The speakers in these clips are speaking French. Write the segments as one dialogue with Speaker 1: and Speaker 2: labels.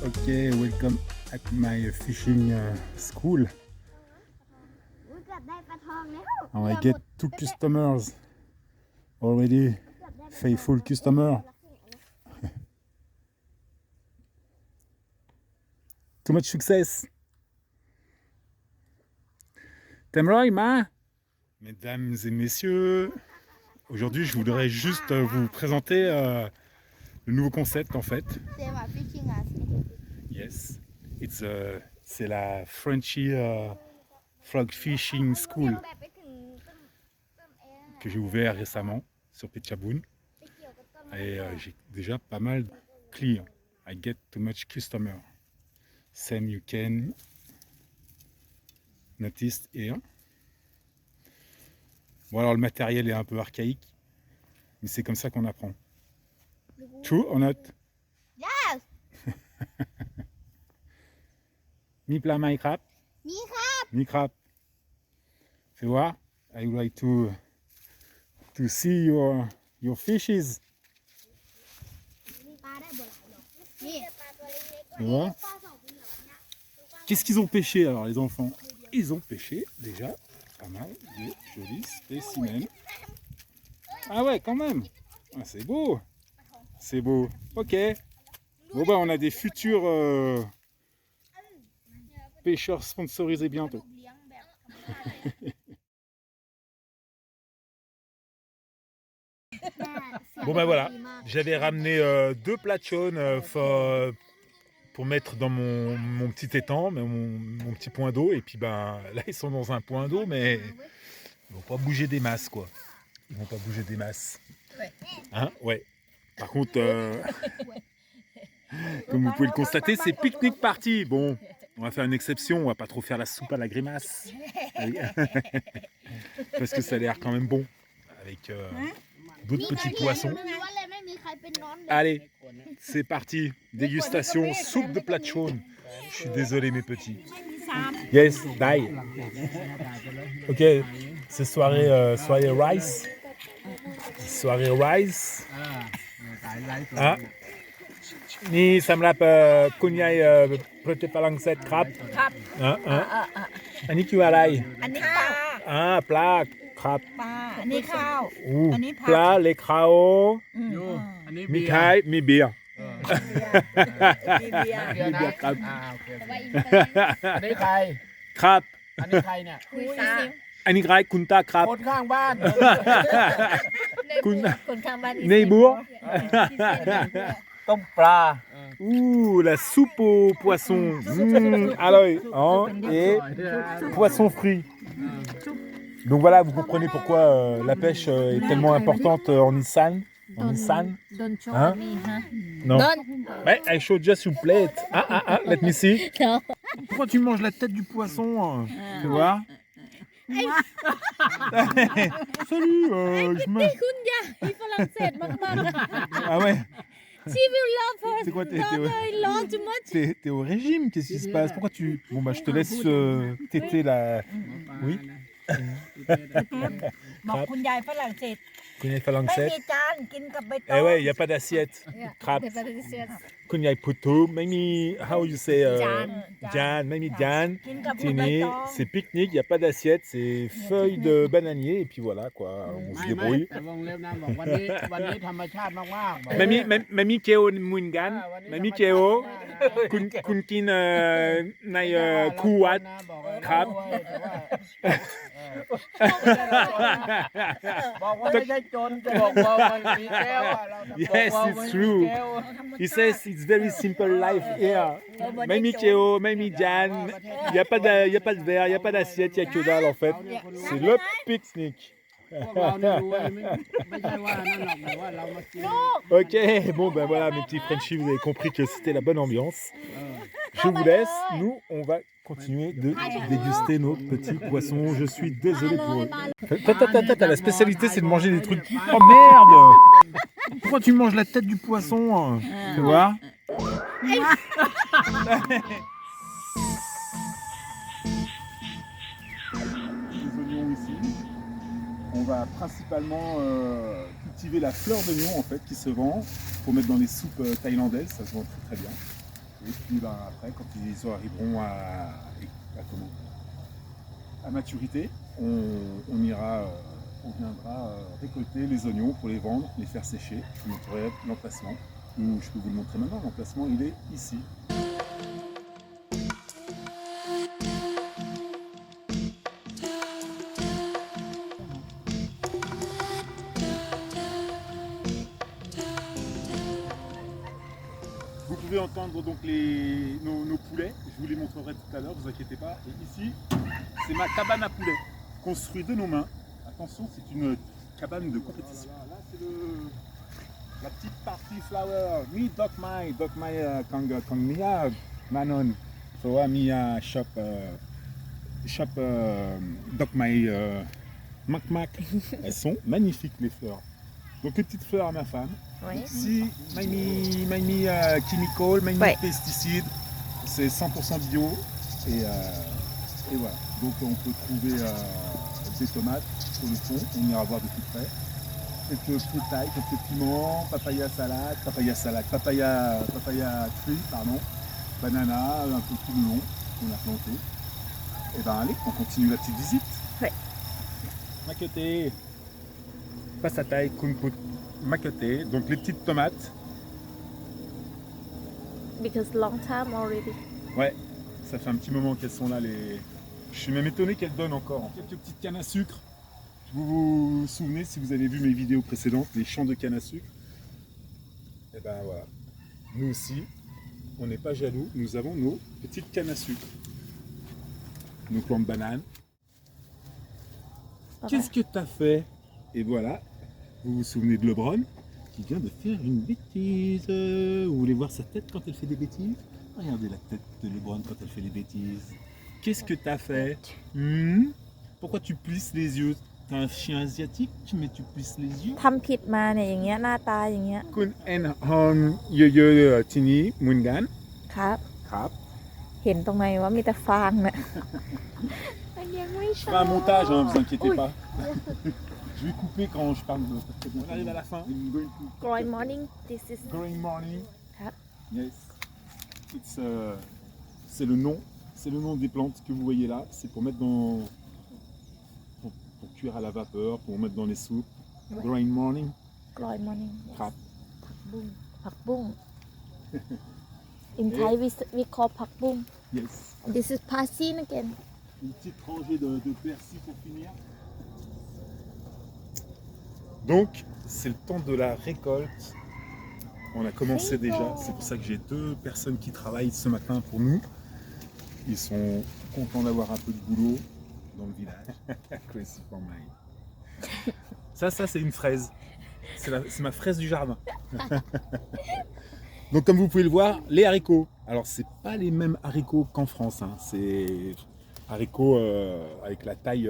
Speaker 1: Okay, welcome at my fishing school. I get 2 customers already, faithful customer. Too much success. T'aimerais, ma? Mesdames et messieurs, aujourd'hui je voudrais juste vous présenter le nouveau concept en fait. Yes, c'est la Frenchy Frog Fishing School que j'ai ouvert récemment sur Phetchabun et j'ai déjà pas mal de clients. I get too much customer. Same you can notice here. Bon alors le matériel est un peu archaïque, mais c'est comme ça qu'on apprend. True or not?
Speaker 2: Yes.
Speaker 1: Mi plat my crab?
Speaker 2: มีครับ
Speaker 1: Mi crab. Fais voir. I would like to see your fishes.
Speaker 2: ปลาได้บ่หลายหรอกนี่
Speaker 1: Tu vois? Qu'est-ce qu'ils ont pêché alors les enfants? Ils ont pêché déjà pas mal de jolis spécimens. Ah ouais quand même. Ah, c'est beau. C'est beau. Ok. Bon bah on a des futurs pêcheurs sponsorisés bientôt. Bon ben voilà, j'avais ramené 2 platchons pour mettre dans mon petit étang, mon petit point d'eau. Et puis ben là ils sont dans un point d'eau, mais ils vont pas bouger des masses quoi. Ils vont pas bouger des masses.
Speaker 2: Ouais.
Speaker 1: Hein? Ouais. Par contre, comme vous pouvez le constater, c'est pique-nique party. Bon, on va faire une exception, on va pas trop faire la soupe à la grimace. Parce que ça a l'air quand même bon. Avec d'autres petits poissons. Allez, c'est parti. Dégustation, soupe de platchone. Je suis désolé mes petits. Yes, die. Ok, c'est soirée rice. Soirée rice. Ah. Ni samlap kunyai prote palangset krab. Ani kiu alai?
Speaker 3: อันนี้ข้าว
Speaker 1: Pla krab.
Speaker 3: ปลาอันนี้ข้าว อันนี้ผัก
Speaker 1: Pla le krao.
Speaker 4: อันนี้
Speaker 1: Mi kai mi beer.
Speaker 3: มีเบียร์
Speaker 4: เดี๋ยวนะ
Speaker 1: ครับ
Speaker 4: โอเคอันนี้ใคร
Speaker 1: Krab.
Speaker 4: อันนี้ใครเนี่ย
Speaker 3: คุยซิม
Speaker 1: Ani grai kunta krab.
Speaker 4: คนข้างบ้าน
Speaker 1: Kunta.
Speaker 3: คนข้างบ้าน
Speaker 1: Neighbor.
Speaker 4: ต้มปลา
Speaker 1: Ouh, la soupe aux poissons. Alors, hein, et poisson frit. Donc voilà, vous comprenez pourquoi la pêche est tellement importante en Nissan. En Nissan.
Speaker 3: โดนโชว์
Speaker 1: Hein?
Speaker 3: นี่ฮะ
Speaker 1: Non.
Speaker 3: โดน
Speaker 1: Ouais, I showed just you plate. Let me see. Pourquoi tu manges la tête du poisson? Tu vois? Salut, je me...
Speaker 3: คุณยายฝรั่งเศสมากๆ
Speaker 1: Ah ouais,
Speaker 3: She will love her
Speaker 1: C'est quoi, t'es-
Speaker 3: daughter in law too much.
Speaker 1: t'es au régime, qu'est-ce qui se passe? Pourquoi tu... Bon bah je te laisse téter la... Oui,
Speaker 3: บอกคุณยายฝรั่งเศส
Speaker 1: Kunyai
Speaker 3: ไม่
Speaker 1: Falangset.
Speaker 3: มีจานกินกับใบตอง
Speaker 1: Eh ouais, il n'y a pas d'assiette. Crap. Kunyai Putu, Mimi, how you say? Jan, Mimi Jan.
Speaker 3: กินกับใบ
Speaker 1: Tini,
Speaker 3: ตอง
Speaker 1: c'est pique-nique, il n'y a pas d'assiette, c'est feuilles de bananier et puis voilà quoi, on se
Speaker 4: ไม่
Speaker 1: débrouille.
Speaker 4: แต่วงเล็บนะบอกวันนี้ธรรมชาติมากๆบอก
Speaker 1: Mami Keo Mungan, Mami Keo, Kunkin Nai Kuwat, Krab.
Speaker 4: บอกว่าไม่ใช่จนจะบอกว่ามันมีแก้วอะเราบอก
Speaker 1: Yes,
Speaker 4: ว่า
Speaker 1: it's
Speaker 4: มันมี
Speaker 1: true.
Speaker 4: แก้ว
Speaker 1: He says it's very simple life here. Mami Keo, Mami Jan, il n'y a pas de verre, il n'y a pas d'assiette, il n'y a que dalle en fait. C'est le pique-nique.
Speaker 4: พวกเราเนี่ยรู้ว่าไม่ใช่ว่านั่นหรอกแต่ว่าเรามากิน
Speaker 1: Ok, bon ben voilà mes petits Frenchies, vous avez compris que c'était la bonne ambiance. Je vous laisse, nous on va continuer de déguster nos petits poissons. Je suis désolé pour eux. Toi, la spécialité c'est de manger des trucs. Oh merde! Pourquoi tu manges la tête du poisson? Tu vois? Des oignons ici. On va principalement cultiver la fleur d'oignon en fait qui se vend pour mettre dans les soupes thaïlandaises, ça se vend très très bien. Et puis ben, après, quand ils arriveront à maturité, on viendra récolter les oignons pour les vendre, les faire sécher. Je vous montrerai l'emplacement. Ou je peux vous le montrer maintenant, l'emplacement il est ici. Vous pouvez entendre donc nos poulets, je vous les montrerai tout à l'heure, vous inquiétez pas. Et ici, c'est ma cabane à poulets, construite de nos mains. Attention, c'est une cabane de compétition. Là, c'est la petite partie flower. Mi dok mai kang mia manon. So mi shop dok mai mac. Elles sont magnifiques les fleurs. Donc les petites fleurs à ma femme.
Speaker 3: Oui.
Speaker 1: Ici, Maimi chemical, Maimi pesticides, c'est 100% bio et voilà. Donc on peut trouver des tomates sur le fond, on ira voir de plus près. Quelques tailles, quelques piments, papaya tree, pardon, banana, un peu tout le long qu'on a planté. Et ben allez, on continue la petite visite.
Speaker 3: Ouais.
Speaker 1: Maqueté, passe à taille, kunput. Maqueté, donc les petites tomates.
Speaker 3: Because long time already.
Speaker 1: Ouais, ça fait un petit moment qu'elles sont là. Je suis même étonné qu'elles donnent encore. Quelques petites cannes à sucre. Vous vous souvenez, si vous avez vu mes vidéos précédentes, les champs de canne à sucre. Et ben voilà, nous aussi, on n'est pas jaloux. Nous avons nos petites cannes à sucre. Nos plants de bananes. Qu'est-ce que tu as fait? Et voilà. Vous vous souvenez de LeBron qui vient de faire une bêtise. Vous voulez voir sa tête quand elle fait des bêtises? Regardez la tête de LeBron quand elle fait des bêtises. Qu'est-ce que tu as fait? Pourquoi tu plisses les yeux? T'es un chien asiatique, mais tu plisses les yeux.
Speaker 3: ทำผิดมาเนี่ยอย่างเงี้ยหน้าตาอย่างเงี้ย
Speaker 1: Kun en hon ye tini mungan.
Speaker 3: ครับ
Speaker 1: Crap.
Speaker 3: เห็นตรงไหนว่ามีแต่ฟางเนี่ยมันยังไม่ช
Speaker 1: C'est
Speaker 3: อบ
Speaker 1: pas un montage, hein, vous inquiétez
Speaker 3: Oui.
Speaker 1: pas. Je vais couper quand je parle de. On arrive à la fin.
Speaker 3: Good morning this is
Speaker 1: Growing morning.
Speaker 3: Crap.
Speaker 1: Yes. C'est le nom des plantes que vous voyez là. C'est pour mettre pour cuire à la vapeur, pour mettre dans les soupes.
Speaker 3: Ouais.
Speaker 1: Growing morning.
Speaker 3: Good morning
Speaker 1: Crap.
Speaker 3: ผักบุ้ง In Thai we call ผักบุ้ง
Speaker 1: Yes.
Speaker 3: This is parsley again
Speaker 1: Une petite rangée de persil pour finir. Donc, c'est le temps de la récolte. On a commencé déjà. C'est pour ça que j'ai 2 personnes qui travaillent ce matin pour nous. Ils sont contents d'avoir un peu de boulot dans le village. Crazy for mine. Ça c'est une fraise. C'est ma fraise du jardin. Donc, comme vous pouvez le voir, les haricots. Alors, c'est pas les mêmes haricots qu'en France. Hein. C'est haricots avec la taille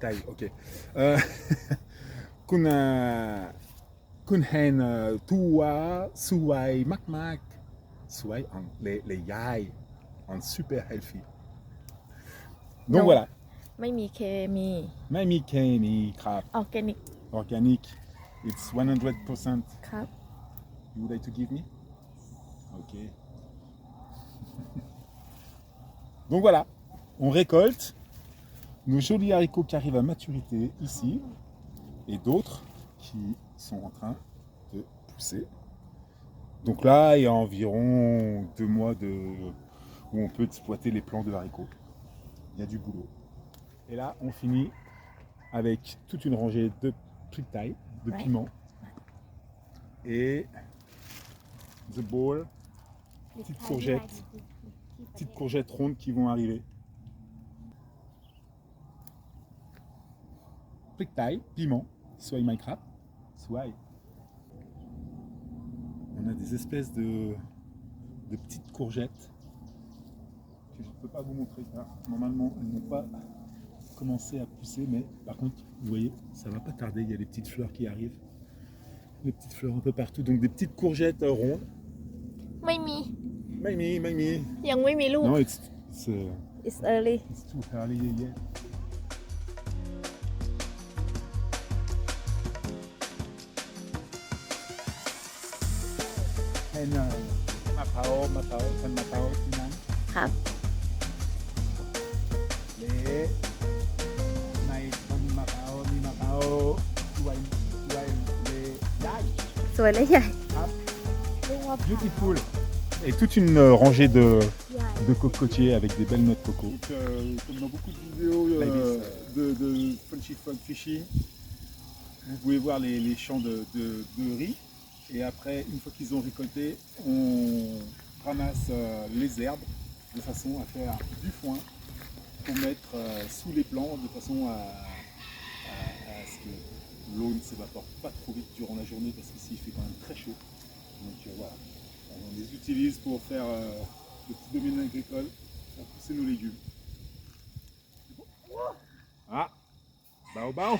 Speaker 1: taille, ok. Kunhen Tua Suai Makmak Suai les yai en super healthy. Donc
Speaker 3: Non.
Speaker 1: voilà.
Speaker 3: ไม่มีเคมี
Speaker 1: Mami Kemi crap
Speaker 3: ออร์แกนิก
Speaker 1: organic. It's 100%.
Speaker 3: ครับ
Speaker 1: You would like to give me? Ok. Donc voilà, on récolte nos jolis haricots qui arrivent à maturité ici et d'autres qui sont en train de pousser. Donc là, il y a environ 2 mois où on peut exploiter les plants de haricots. Il y a du boulot. Et là, on finit avec toute une rangée de petites tailles, de
Speaker 3: Ouais.
Speaker 1: piments et the ball, petites courgettes rondes qui vont arriver. Petite taille, piment, soy Minecraft, soy. On a des espèces de petites courgettes que je ne peux pas vous montrer. Alors, normalement, elles n'ont pas commencé à pousser, mais par contre, vous voyez, ça va pas tarder. Il y a des petites fleurs qui arrivent, des petites fleurs un peu partout. Donc des petites courgettes rondes.
Speaker 3: ไม่มี
Speaker 1: Maimi.
Speaker 3: ยังไม่มีลูก
Speaker 1: No, it's
Speaker 3: It's early
Speaker 1: too early yet. and Macao, and Macao, Penang.
Speaker 3: ครับ
Speaker 1: Les night from Macao, ni Macao, Tuai, les Dai.
Speaker 3: สวยและใหญ่
Speaker 1: Beautiful. Et toute une rangée de cocotiers avec des belles noix de coco. Comme dans beaucoup de vidéos de Frenchy Frog Fishing, vous pouvez voir les champs de riz. Et après, une fois qu'ils ont récolté, on ramasse les herbes de façon à faire du foin pour mettre sous les plants de façon à ce que l'eau ne s'évapore pas trop vite durant la journée parce qu'ici il fait quand même très chaud. Donc voilà, on les utilise pour faire le petit domaine agricole, pour pousser nos légumes. Ah, bao bao.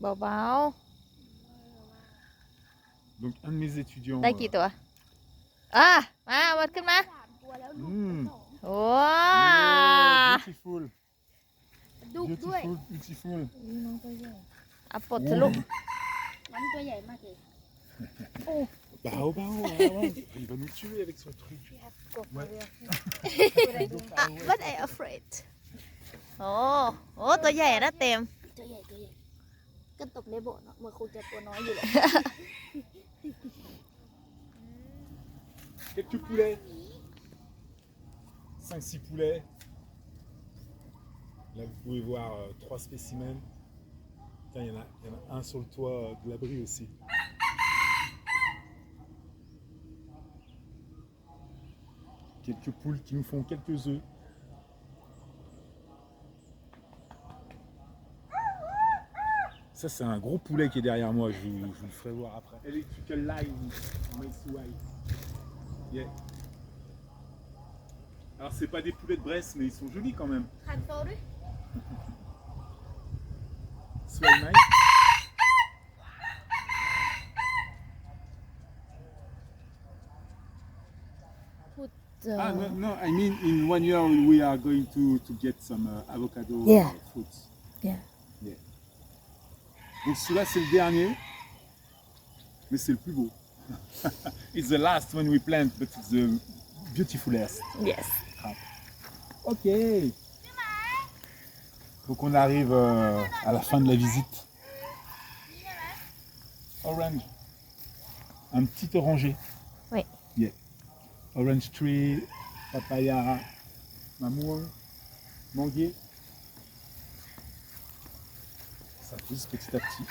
Speaker 3: เบา
Speaker 1: Donc un de mes étudiants.
Speaker 3: ๆ ได้กี่ตัว อ่ะ มาวัดขึ้นมา
Speaker 2: 3 ตัวแล้วลูก
Speaker 1: Hmm.
Speaker 3: ว้า
Speaker 1: Beautiful,
Speaker 2: ดุกด้วย
Speaker 1: beautiful.
Speaker 3: เอาปลดทะลุ
Speaker 2: มันตัวใหญ่มากเลย
Speaker 1: Bao bao, il va nous tuer avec son truc. Ouais.
Speaker 3: อ่ะ what I afraid โอ้โอ้ตัวใหญ่นะเต็ม
Speaker 2: ตัวใหญ่ก็ตกในโบสถ์เนาะมันคงจะตัวน้อยอยู่แหละ
Speaker 1: Quelques poulets. 5-6 poulets. Là, vous pouvez voir 3 spécimens. Tiens, il y en a un sur le toit de l'abri aussi. Quelques poules qui nous font quelques œufs. Ça, c'est un gros poulet qui est derrière moi. Je vous le ferai voir après. Electrical line. Yeah. Alors, c'est pas des poulets de Brest, mais ils sont jolis quand même.
Speaker 2: คันโตด้วย
Speaker 1: Swell nice. Ah no, I mean in 1 year we are going to get some avocado
Speaker 3: Yeah.
Speaker 1: fruits.
Speaker 3: Yeah.
Speaker 1: Yeah. Donc celui-là c'est le dernier, mais c'est le plus beau. It's the last one we plant, but it's the beautifulest.
Speaker 3: yes
Speaker 1: Ok. Donc on arrive à la fin de la visite. Orange. Un petit oranger.
Speaker 3: Oui.
Speaker 1: Yeah. Orange tree, papaya, mamour, manguier. Ça pousse petit à petit.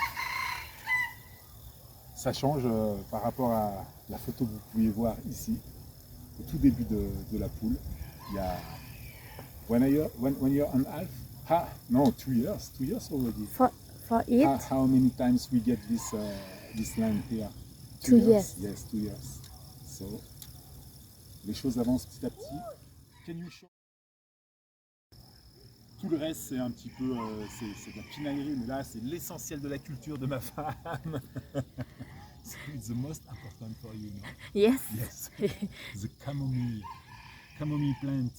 Speaker 1: Ça change par rapport à la photo que vous pouvez voir ici. Au tout début de la poule, il y a 1 year and a half. Ah, no, 2 years. 2 years already.
Speaker 3: for it
Speaker 1: How many times we get this land here?
Speaker 3: 2 years.
Speaker 1: Yes, 2 years. So, les choses avancent petit à petit. Can you show? Tout le reste, c'est un petit peu, c'est de la pinaillerie, mais là, c'est l'essentiel de la culture de ma femme. It's the most important for you, no?
Speaker 3: yes
Speaker 1: Yes. The chamomile plant.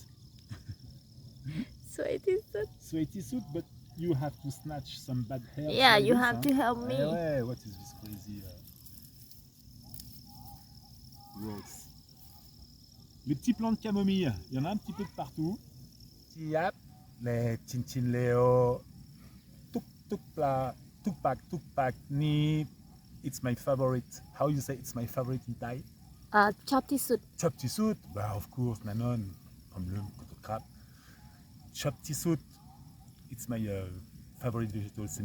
Speaker 3: สวยที่สุด
Speaker 1: Sweaty suit, but you have to snatch some bad hair.
Speaker 3: yeah
Speaker 1: from
Speaker 3: you
Speaker 1: this,
Speaker 3: have
Speaker 1: huh?
Speaker 3: to help me
Speaker 1: Eh ouais, what is this crazy rose? Les petits plants de camomille, il y en a un petit peu de partout. Tiap, les Tintinleo, Tukpak, ni. It's my favorite. How you say it's my favorite in Thai?
Speaker 3: ชอบที่สุด
Speaker 1: Chop tisut, bah of course, nanon, comme le crab. Chop tisut, it's my favorite vegetable. C'est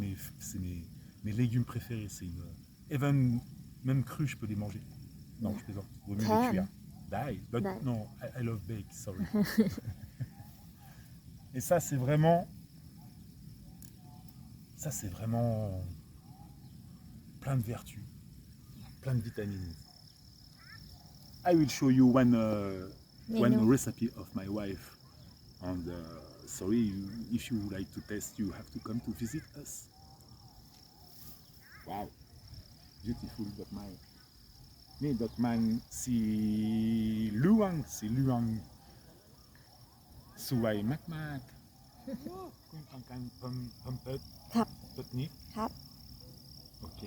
Speaker 1: mes légumes préférés. C'est even même cru, je peux les manger. Non, je plaisante. Vaut mieux les
Speaker 3: Can.
Speaker 1: cuire. Die, but
Speaker 3: Die.
Speaker 1: no, I love bake. Sorry. Et ça, c'est vraiment plein de vertus, plein de vitamines. I will show you one
Speaker 3: Menu.
Speaker 1: recipe of my wife. And sorry, if you would like to test, you have to come to visit us. Wow, beautiful Dokman. Mais Dokman, si Luang, Suwai Makmak.
Speaker 3: ครับ
Speaker 1: Potnik.
Speaker 3: ครับ
Speaker 1: Ok.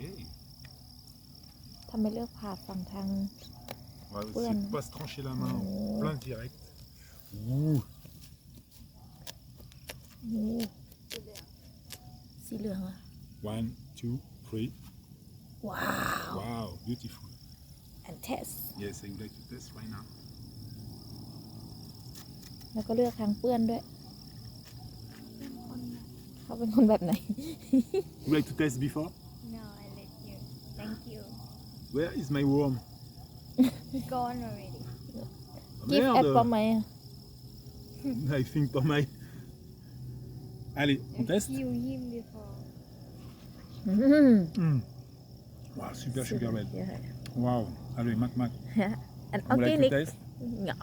Speaker 3: ทำไมเลือกผ่าฝั่งทาง
Speaker 1: Ouais,
Speaker 3: Ouais,
Speaker 1: c'est
Speaker 3: non.
Speaker 1: pas se trancher la main,
Speaker 3: Oh.
Speaker 1: plein de direct. Ouh.
Speaker 3: โอ้สีเหลืองอะ
Speaker 1: One, two, three.
Speaker 3: ว้าว
Speaker 1: Wow, beautiful.
Speaker 3: and test
Speaker 1: Yes, I would like to test right now.
Speaker 3: แล้วก็เลือกทางเปื้อนด้วย เขาเป็นคนแบบไหน
Speaker 1: You would like to test before?
Speaker 2: No I let you thank you
Speaker 1: Where is my worm?
Speaker 2: gone already
Speaker 1: Ah,
Speaker 3: กิฟต์แอปปอม
Speaker 1: merde.
Speaker 3: ไหม
Speaker 1: I think pas mal. Allez, on teste.
Speaker 2: kill him before
Speaker 3: อืม
Speaker 1: Wow, super sugar red. Wow. Allez, mac mac.
Speaker 3: and
Speaker 1: You would like to
Speaker 3: organic
Speaker 1: test?
Speaker 3: เหงา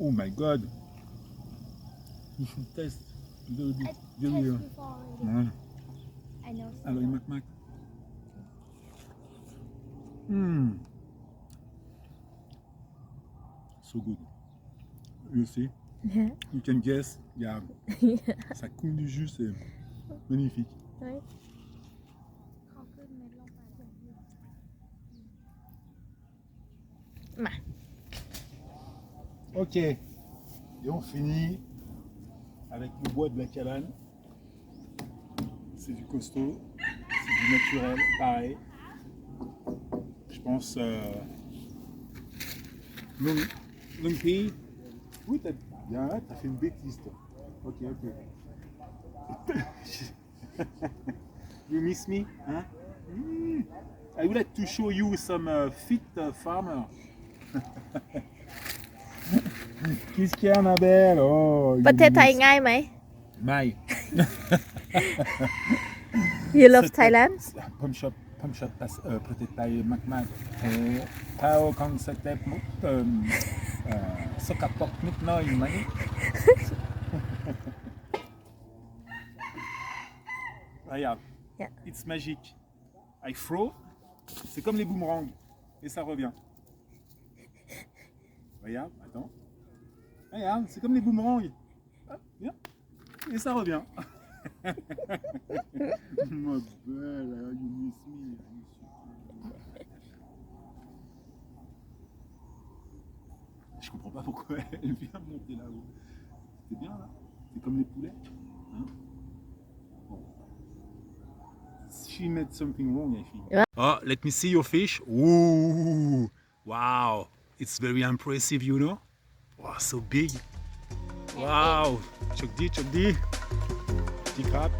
Speaker 1: Oh my god. You should test. The,
Speaker 2: I
Speaker 1: the,
Speaker 2: test
Speaker 1: the,
Speaker 2: before already
Speaker 1: Ouais.
Speaker 2: I know
Speaker 1: Allez, mac mac. So good. You see? You can guess. Yeah. Ça coule du jus, c'est magnifique.
Speaker 2: เขาขึ้นเม็ดลงไปแล้ว
Speaker 3: มา
Speaker 1: Ok. Et on finit avec le bois de la cabane. C'est du costaud. C'est du naturel, pareil. Je pense. Lumpy. Oui, t'as bien, t'as fait une bêtise, toi. Ok, ok. You miss me, hein? I would like to show you some fit farmer. Qu'est-ce qu'il y a, Annabelle? Oh,
Speaker 3: ประเทศไทยง่ายไหม
Speaker 1: Maï.
Speaker 3: You love Thailand
Speaker 1: Pom shop, peut-être pas Mac Mac. Tao Kong Setep, Sokapok Mitnoy, Mani. Regarde,
Speaker 3: Yeah.
Speaker 1: it's magic. I throw, c'est comme les boomerangs, et ça revient. Regarde, attends. Regarde, c'est comme les boomerangs. Hop, viens. Et ça revient. Ma belle, you miss me. Je comprends pas pourquoi elle vient monter là-haut. C'est bien là. C'est comme les poulets. Hein? Bon. She made something wrong, I think. Oh, let me see your fish. Ooh, wow. It's very impressive, you know. Wow, so big. Wow. Chokdi, chokdi. Petit crabe.